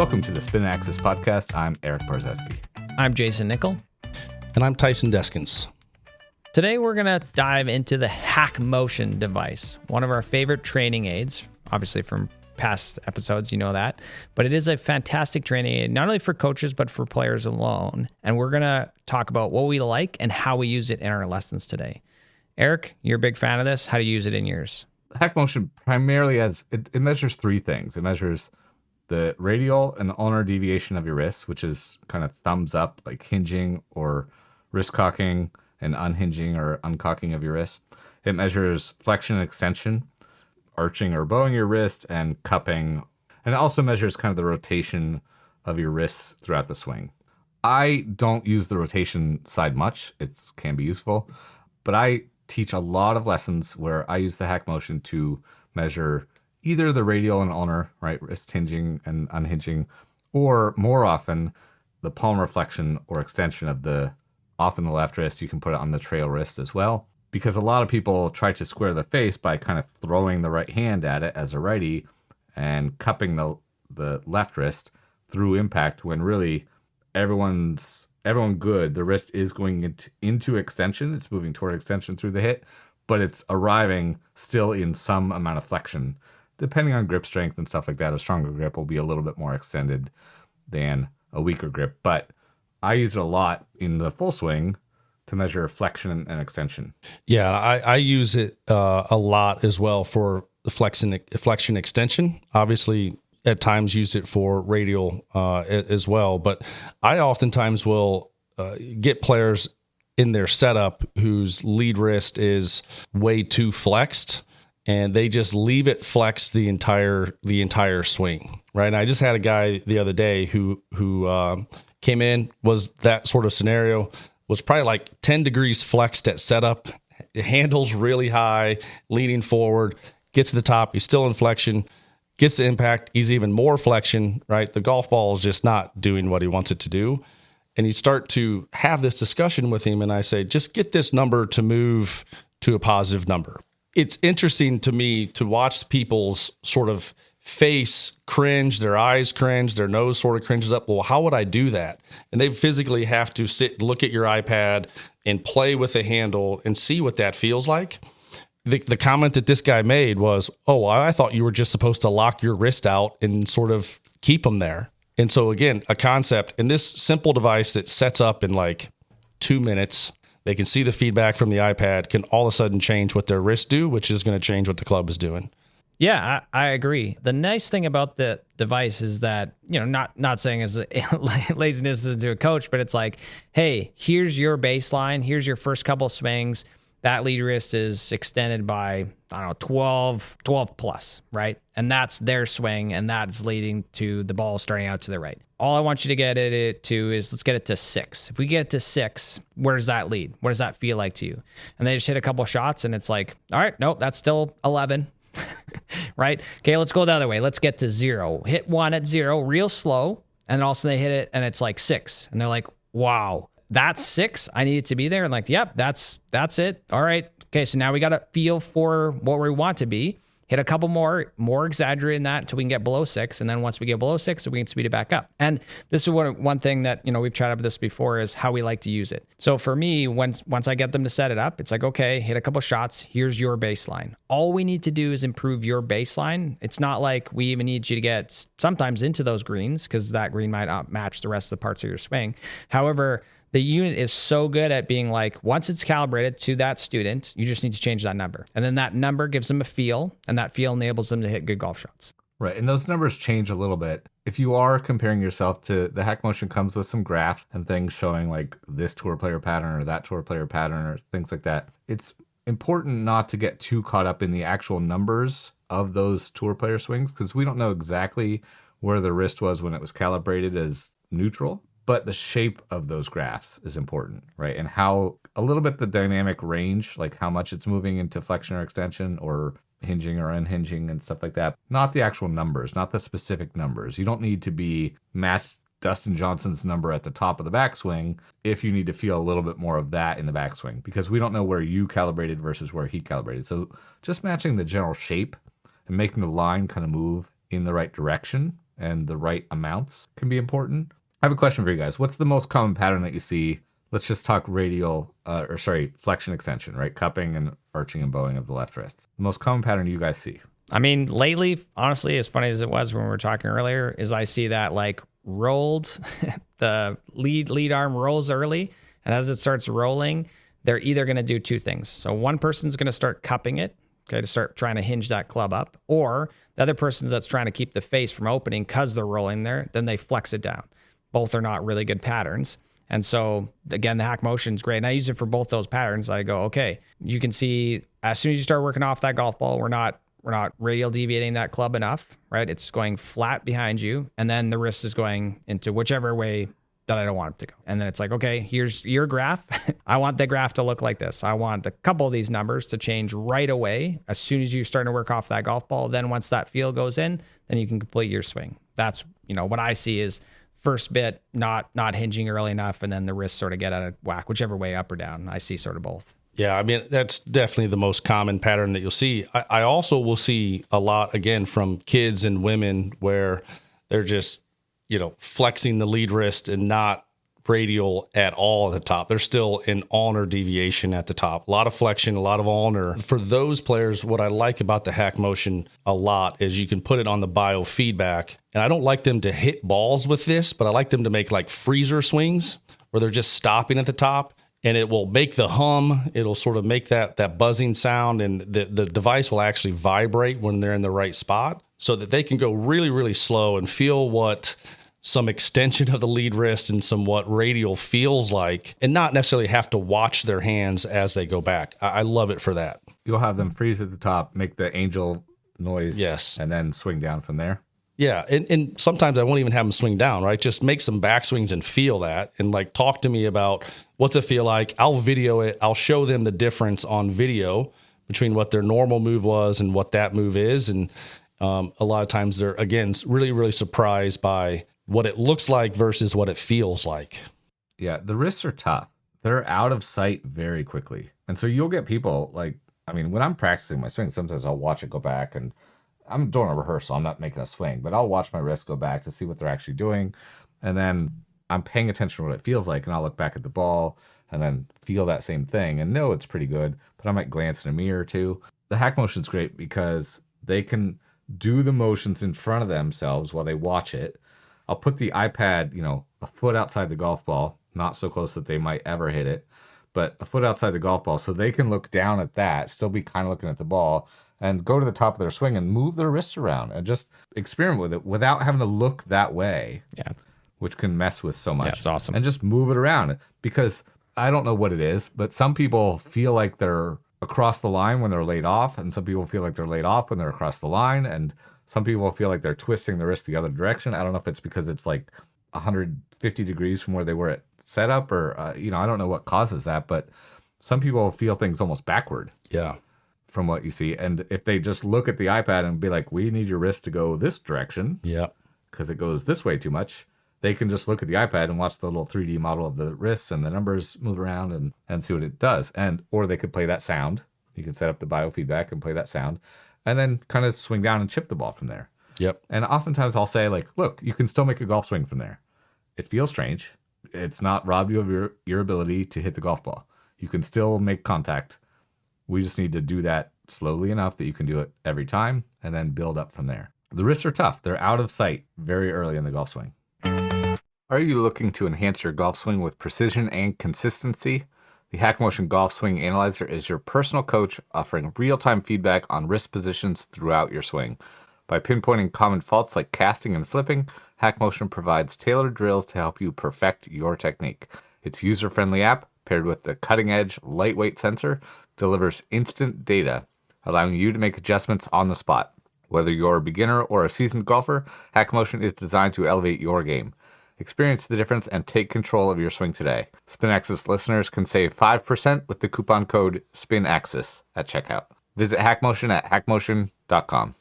Welcome to the Spin Axis podcast. I'm Erik Barzeski. I'm Jayson Nickol. And I'm Tyson Deskins. Today we're going to dive into the HackMotion device, one of our favorite training aids, obviously from past episodes, you know that, but it is a fantastic training aid, not only for coaches, but for players alone. And we're going to talk about what we like and how we use it in our lessons today. Erik, you're a big fan of this. How do you use it in yours? HackMotion primarily it measures three things. It measures the radial and ulnar deviation of your wrists, which is kind of thumbs up, like hinging or wrist cocking and unhinging or uncocking of your wrist. It measures flexion and extension, arching or bowing your wrist, and cupping. And it also measures kind of the rotation of your wrists throughout the swing. I don't use the rotation side much. It can be useful, but I teach a lot of lessons where I use the HackMotion to measure either the radial and ulnar, right, wrist hinging and unhinging, or more often the palmar flexion or extension of often the left wrist. You can put it on the trail wrist as well, because a lot of people try to square the face by kind of throwing the right hand at it as a righty and cupping the left wrist through impact, when really everyone good. The wrist is going into extension. It's moving toward extension through the hit, but it's arriving still in some amount of flexion. Depending on grip strength and stuff like that, a stronger grip will be a little bit more extended than a weaker grip. But I use it a lot in the full swing to measure flexion and extension. Yeah, I use it a lot as well for the flexion extension. Obviously, at times used it for radial as well. But I oftentimes will get players in their setup whose lead wrist is way too flexed, and they just leave it flexed the entire swing, right? And I just had a guy the other day who came in, was that sort of scenario, was probably like 10 degrees flexed at setup, handles really high, leaning forward, gets to the top, he's still in flexion, gets the impact, he's even more flexion, right? The golf ball is just not doing what he wants it to do. And you start to have this discussion with him, and I say, just get this number to move to a positive number. It's interesting to me to watch people's sort of face cringe, their eyes cringe, their nose sort of cringes up. Well, how would I do that? And they physically have to sit, look at your iPad and play with the handle and see what that feels like. The comment that this guy made was, oh, I thought you were just supposed to lock your wrist out and sort of keep them there. And so again, a concept in this simple device that sets up in like 2 minutes, they can see the feedback from the iPad, can all of a sudden change what their wrists do, which is going to change what the club is doing. Yeah, I agree. The nice thing about the device is that, not saying as laziness is to a coach, but it's like, hey, here's your baseline. Here's your first couple swings. That lead wrist is extended by, 12 plus, right? And that's their swing, and that's leading to the ball starting out to the right. All I want you to get it to is, let's get it to 6. If we get it to 6, where does that lead? What does that feel like to you? And they just hit a couple shots, and it's like, all right, nope, that's still 11. Right? Okay, let's go the other way. Let's get to 0. Hit 1 at 0, real slow, and also they hit it, and it's like 6. And they're like, wow, that's 6? I need it to be there? And like, yep, that's it. All right. Okay, so now we got to feel for what we want to be. Hit a couple more exaggerated than that until we can get below 6. And then once we get below 6, we can speed it back up. And this is one thing that, we've chatted about this before, is how we like to use it. So for me, once I get them to set it up, it's like, okay, hit a couple shots. Here's your baseline. All we need to do is improve your baseline. It's not like we even need you to get sometimes into those greens, because that green might not match the rest of the parts of your swing. However, the unit is so good at being like, once it's calibrated to that student, you just need to change that number. And then that number gives them a feel, and that feel enables them to hit good golf shots. Right. And those numbers change a little bit. If you are comparing yourself to the HackMotion, comes with some graphs and things showing like this tour player pattern or that tour player pattern or things like that. It's important not to get too caught up in the actual numbers of those tour player swings, because we don't know exactly where the wrist was when it was calibrated as neutral. But the shape of those graphs is important, right? And how a little bit the dynamic range, like how much it's moving into flexion or extension or hinging or unhinging and stuff like that. Not the actual numbers, not the specific numbers. You don't need to be Dustin Johnson's number at the top of the backswing if you need to feel a little bit more of that in the backswing, because we don't know where you calibrated versus where he calibrated. So just matching the general shape and making the line kind of move in the right direction and the right amounts can be important. I have a question for you guys. What's the most common pattern that you see? Let's just talk flexion extension, right? Cupping and arching and bowing of the left wrist. The most common pattern you guys see. I mean, lately, honestly, as funny as it was when we were talking earlier, is I see that like rolled, the lead arm rolls early, and as it starts rolling, they're either going to do two things. So one person's going to start cupping it, okay, to start trying to hinge that club up, or the other person that's trying to keep the face from opening because they're rolling there, then they flex it down. Both are not really good patterns. And so again, the HackMotion is great. And I use it for both those patterns. I go, okay, you can see as soon as you start working off that golf ball, we're not radial deviating that club enough, right? It's going flat behind you. And then the wrist is going into whichever way that I don't want it to go. And then it's like, okay, here's your graph. I want the graph to look like this. I want a couple of these numbers to change right away as soon as you start to work off that golf ball. Then once that feel goes in, then you can complete your swing. That's, what I see is first bit not hinging early enough, and then the wrists sort of get out of whack, whichever way, up or down. I see sort of both. Yeah, I mean, that's definitely the most common pattern that you'll see. I also will see a lot, again, from kids and women where they're just, flexing the lead wrist and not radial at all at the top. There's still an ulnar deviation at the top. A lot of flexion, a lot of ulnar. For those players, what I like about the HackMotion a lot is you can put it on the biofeedback. And I don't like them to hit balls with this, but I like them to make like freezer swings where they're just stopping at the top. And it will make the hum. It'll sort of make that buzzing sound, and the device will actually vibrate when they're in the right spot so that they can go really, really slow and feel what some extension of the lead wrist and somewhat radial feels like, and not necessarily have to watch their hands as they go back. I love it for that. You'll have them freeze at the top, make the angel noise, yes, and then swing down from there. Yeah, and sometimes I won't even have them swing down, right? Just make some backswings and feel that, and like talk to me about what's it feel like. I'll video it. I'll show them the difference on video between what their normal move was and what that move is. And a lot of times they're, again, really, really surprised by what it looks like versus what it feels like. Yeah, the wrists are tough. They're out of sight very quickly. And so you'll get people when I'm practicing my swing, sometimes I'll watch it go back, and I'm doing a rehearsal. I'm not making a swing, but I'll watch my wrist go back to see what they're actually doing. And then I'm paying attention to what it feels like, and I'll look back at the ball and then feel that same thing and know it's pretty good, but I might glance in a mirror too. The HackMotion's great because they can do the motions in front of themselves while they watch it. I'll put the iPad, a foot outside the golf ball, not so close that they might ever hit it, but a foot outside the golf ball so they can look down at that, still be kind of looking at the ball, and go to the top of their swing and move their wrists around and just experiment with it without having to look that way. Yeah. Which can mess with so much. Yeah, it's awesome. And just move it around, because I don't know what it is, but some people feel like they're across the line when they're laid off, and some people feel like they're laid off when they're across the line, and some people feel like they're twisting the wrist the other direction. I don't know if it's because it's like 150 degrees from where they were at setup, or I don't know what causes that, but some people feel things almost backward. Yeah. From what you see. And if they just look at the iPad and be like, we need your wrist to go this direction, yeah, because it goes this way too much, they can just look at the iPad and watch the little 3D model of the wrists and the numbers move around and see what it does. Or they could play that sound. You can set up the biofeedback and play that sound, and then kind of swing down and chip the ball from there. Yep. And oftentimes I'll say, look, you can still make a golf swing from there. It feels strange. It's not robbed you of your ability to hit the golf ball. You can still make contact. We just need to do that slowly enough that you can do it every time and then build up from there. The wrists are tough. They're out of sight very early in the golf swing. Are you looking to enhance your golf swing with precision and consistency? The HackMotion Golf Swing Analyzer is your personal coach, offering real-time feedback on wrist positions throughout your swing. By pinpointing common faults like casting and flipping, HackMotion provides tailored drills to help you perfect your technique. Its user-friendly app, paired with the cutting-edge, lightweight sensor, delivers instant data, allowing you to make adjustments on the spot. Whether you're a beginner or a seasoned golfer, HackMotion is designed to elevate your game. Experience the difference and take control of your swing today. SpinAxis listeners can save 5% with the coupon code SPINAXIS at checkout. Visit HackMotion at hackmotion.com.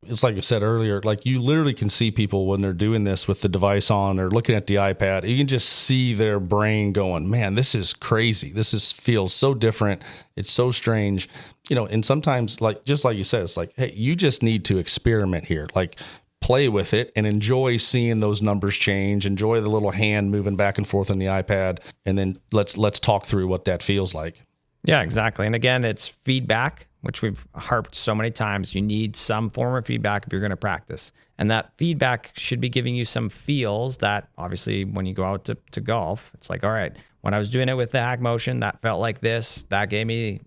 It's like I said earlier, like you literally can see people when they're doing this with the device on or looking at the iPad. You can just see their brain going, man, this is crazy. Feels so different. It's so strange. and sometimes just like you said, it's like, hey, you just need to experiment here. Like, play with it and enjoy seeing those numbers change, enjoy the little hand moving back and forth on the iPad. And then let's talk through what that feels like. Yeah, exactly. And again, it's feedback, which we've harped so many times. You need some form of feedback if you're going to practice. And that feedback should be giving you some feels that obviously when you go out to golf, it's like, all right, when I was doing it with the HackMotion, that felt like this, that gave me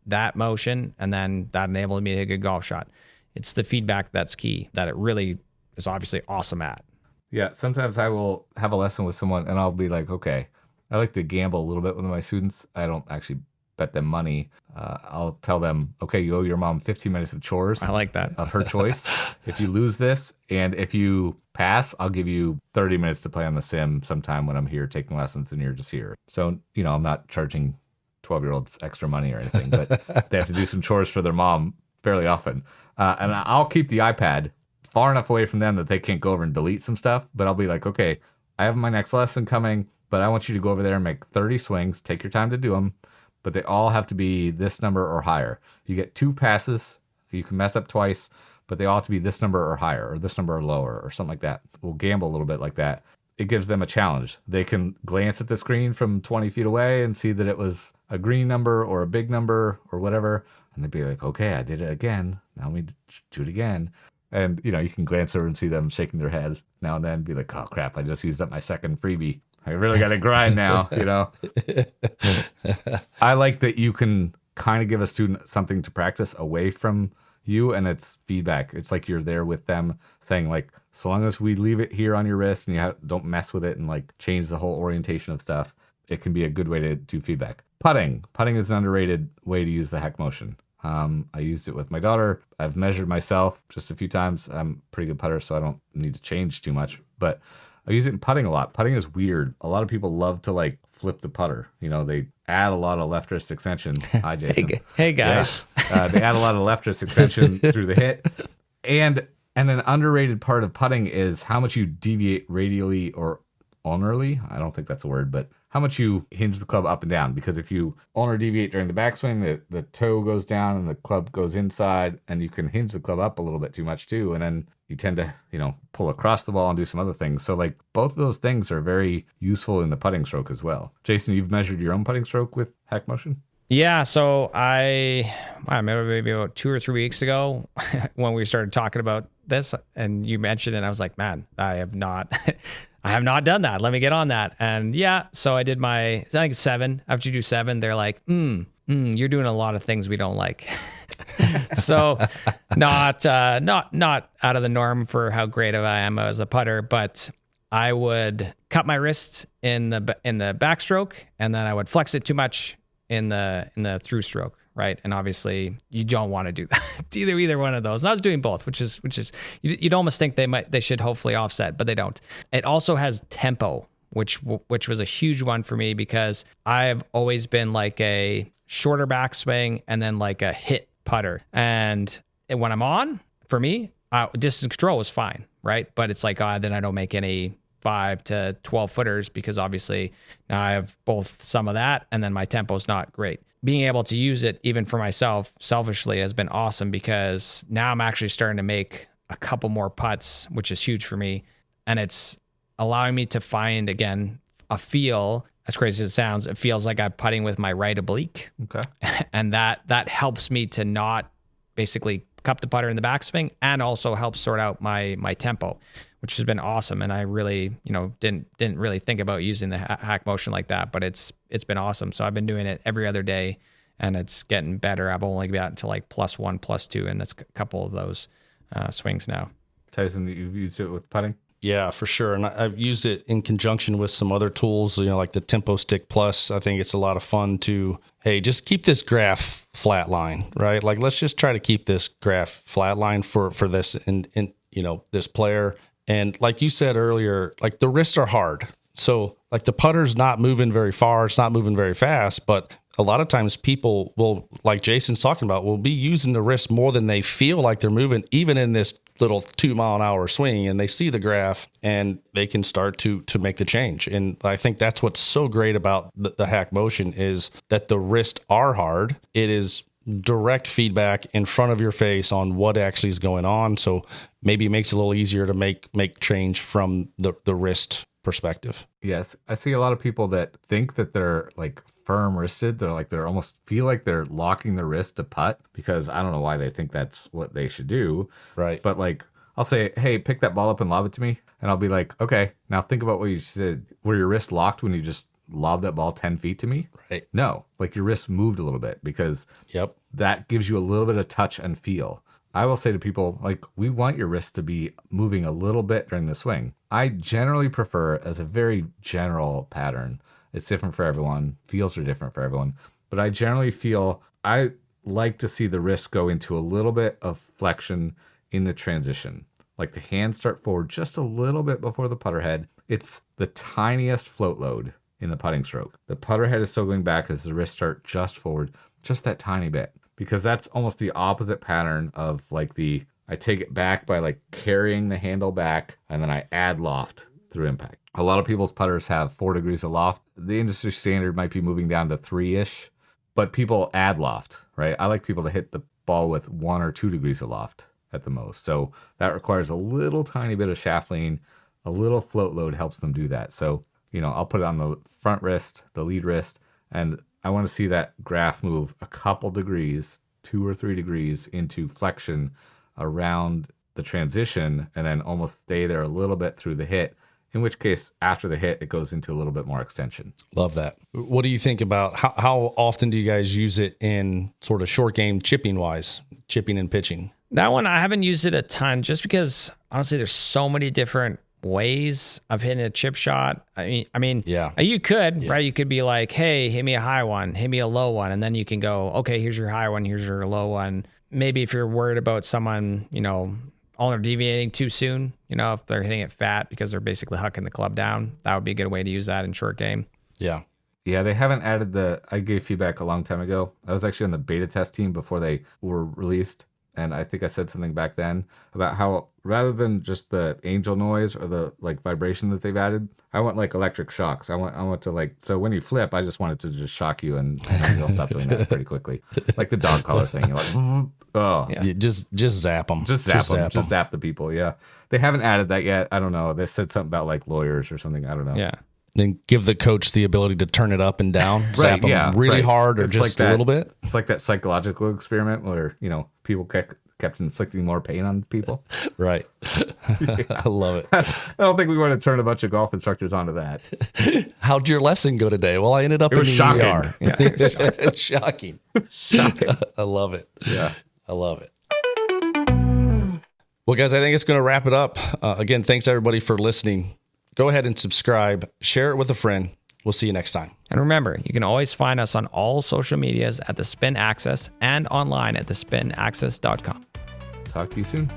that motion, and then that enabled me to hit a good golf shot. It's the feedback that's key, that it really is obviously awesome at. Yeah, sometimes I will have a lesson with someone and I'll be like, okay, I like to gamble a little bit with my students. I don't actually bet them money. I'll tell them, okay, you owe your mom 15 minutes of chores. I like that. Of her choice. If you lose this and if you pass, I'll give you 30 minutes to play on the sim sometime when I'm here taking lessons and you're just here. So, I'm not charging 12-year-olds extra money or anything, but they have to do some chores for their mom fairly often. And I'll keep the iPad far enough away from them that they can't go over and delete some stuff. But I'll be like, okay, I have my next lesson coming, but I want you to go over there and make 30 swings. Take your time to do them, but they all have to be this number or higher. You get 2 passes. You can mess up twice, but they all have to be this number or higher or this number or lower or something like that. We'll gamble a little bit like that. It gives them a challenge. They can glance at the screen from 20 feet away and see that it was a green number or a big number or whatever. And they'd be like, okay, I did it again. Now we do it again. And, you can glance over and see them shaking their heads now and then, be like, oh, crap, I just used up my second freebie. I really got to grind now, I like that you can kind of give a student something to practice away from you, and it's feedback. It's like you're there with them saying, like, so long as we leave it here on your wrist and you don't mess with it and, like, change the whole orientation of stuff, it can be a good way to do feedback. Putting is an underrated way to use the HackMotion. I used it with my daughter. I've measured myself just a few times. I'm a pretty good putter, so I don't need to change too much. But I use it in putting a lot. Putting is weird. A lot of people love to like flip the putter. They add a lot of left wrist extension. Hi, Jayson. Hey guys. Yeah. They add a lot of left wrist extension through the hit. And an underrated part of putting is how much you deviate radially or ulnarly. I don't think that's a word, but how much you hinge the club up and down. Because if you ulnar deviate during the backswing, the toe goes down and the club goes inside, and you can hinge the club up a little bit too much too. And then you tend to, pull across the ball and do some other things. So like both of those things are very useful in the putting stroke as well. Jayson, you've measured your own putting stroke with HackMotion? Yeah, so I remember maybe about 2 or 3 weeks ago when we started talking about this, and you mentioned it, and I was like, man, I have not done that. Let me get on that. And yeah, so I did I think 7. After you do 7, they're like, you're doing a lot of things we don't like. So not out of the norm for how great I am as a putter, but I would cut my wrist in the backstroke, and then I would flex it too much in the through stroke, right? And obviously you don't want to do that. either one of those. And I was doing both, which is you'd almost think they should hopefully offset, but they don't. It also has tempo, which was a huge one for me because I've always been like a shorter backswing and then like a hit putter. And when I'm on, for me, distance control was fine, right? But it's like, then I don't make any 5 to 12 footers because obviously now I have both some of that and then my tempo's not great. Being able to use it even for myself selfishly has been awesome because now I'm actually starting to make a couple more putts, which is huge for me. And it's allowing me to find, again, a feel, as crazy as it sounds, it feels like I'm putting with my right oblique. Okay. And that helps me to not basically cup the putter in the backswing and also helps sort out my tempo, which has been awesome. And I really, didn't really think about using the HackMotion like that, but it's been awesome. So I've been doing it every other day and it's getting better. I've only gotten to like +1, +2, and that's a couple of those swings now. Tyson, you've used it with putting? Yeah, for sure. And I've used it in conjunction with some other tools, like the Tempo Stick Plus. I think it's a lot of fun to, hey, just keep this graph flat line, right? Like, let's just try to keep this graph flat line for this and this player. And like you said earlier, like the wrists are hard. So like the putter's not moving very far. It's not moving very fast, but a lot of times people will, like Jayson's talking about, will be using the wrist more than they feel like they're moving, even in this little 2-mile-an-hour swing, and they see the graph and they can start to make the change. And I think that's what's so great about the HackMotion is that the wrists are hard. It is direct feedback in front of your face on what actually is going on. So maybe it makes it a little easier to make change from the wrist perspective. Yes. I see a lot of people that think that they're like firm wristed. They're almost feel like they're locking their wrist to putt, because I don't know why they think that's what they should do. Right. But like, I'll say, hey, pick that ball up and lob it to me. And I'll be like, okay, now think about what you said. Were your wrists locked when you just lobbed that ball 10 feet to me? Right. No, like your wrists moved a little bit, because that gives you a little bit of touch and feel. I will say to people, like, we want your wrist to be moving a little bit during the swing. I generally prefer, as a very general pattern, it's different for everyone, feels are different for everyone, but I generally feel I like to see the wrist go into a little bit of flexion in the transition. Like the hands start forward just a little bit before the putter head. It's the tiniest float load in the putting stroke. The putter head is still going back as the wrists start just forward, just that tiny bit. Because that's almost the opposite pattern of like I take it back by like carrying the handle back, and then I add loft through impact. A lot of people's putters have 4 degrees of loft. The industry standard might be moving down to 3-ish, but people add loft, right? I like people to hit the ball with 1 or 2 degrees of loft at the most. So that requires a little tiny bit of shaft lean. A little float load helps them do that. So, I'll put it on the front wrist, the lead wrist, and I want to see that graph move a couple degrees, 2 or 3 degrees into flexion around the transition, and then almost stay there a little bit through the hit, in which case after the hit, it goes into a little bit more extension. Love that. What do you think about how often do you guys use it in sort of short game chipping and pitching? That one, I haven't used it a ton, just because honestly, there's so many different ways of hitting a chip shot. I mean, you could, right? You could be like, hey, hit me a high one, hit me a low one. And then you can go, okay, here's your high one, here's your low one. Maybe if you're worried about someone, ulnar deviating too soon, if they're hitting it fat because they're basically hucking the club down, that would be a good way to use that in short game. Yeah. Yeah, they haven't added I gave feedback a long time ago. I was actually on the beta test team before they were released. And I think I said something back then about how rather than just the angel noise or the like vibration that they've added, I want like electric shocks. I want to like, so when you flip, I just want it to just shock you, and you'll stop doing that pretty quickly. Like the dog collar thing. You're like, oh, yeah. Just zap them. Just zap the people. Yeah. They haven't added that yet. I don't know. They said something about like lawyers or something. I don't know. Yeah. Then give the coach the ability to turn it up and down, zap them really hard, or it's just like a little bit. It's like that psychological experiment where, people kept inflicting more pain on people. Right. I love it. I don't think we want to turn a bunch of golf instructors onto that. How'd your lesson go today? Well, I ended up in the shocking. ER. Yeah. It's shocking. Shocking. I love it. Yeah. I love it. Well, guys, I think it's going to wrap it up. Again, thanks everybody for listening. Go ahead and subscribe. Share it with a friend. We'll see you next time. And remember, you can always find us on all social medias at The Spin Access and online at thespinaccess.com. Talk to you soon.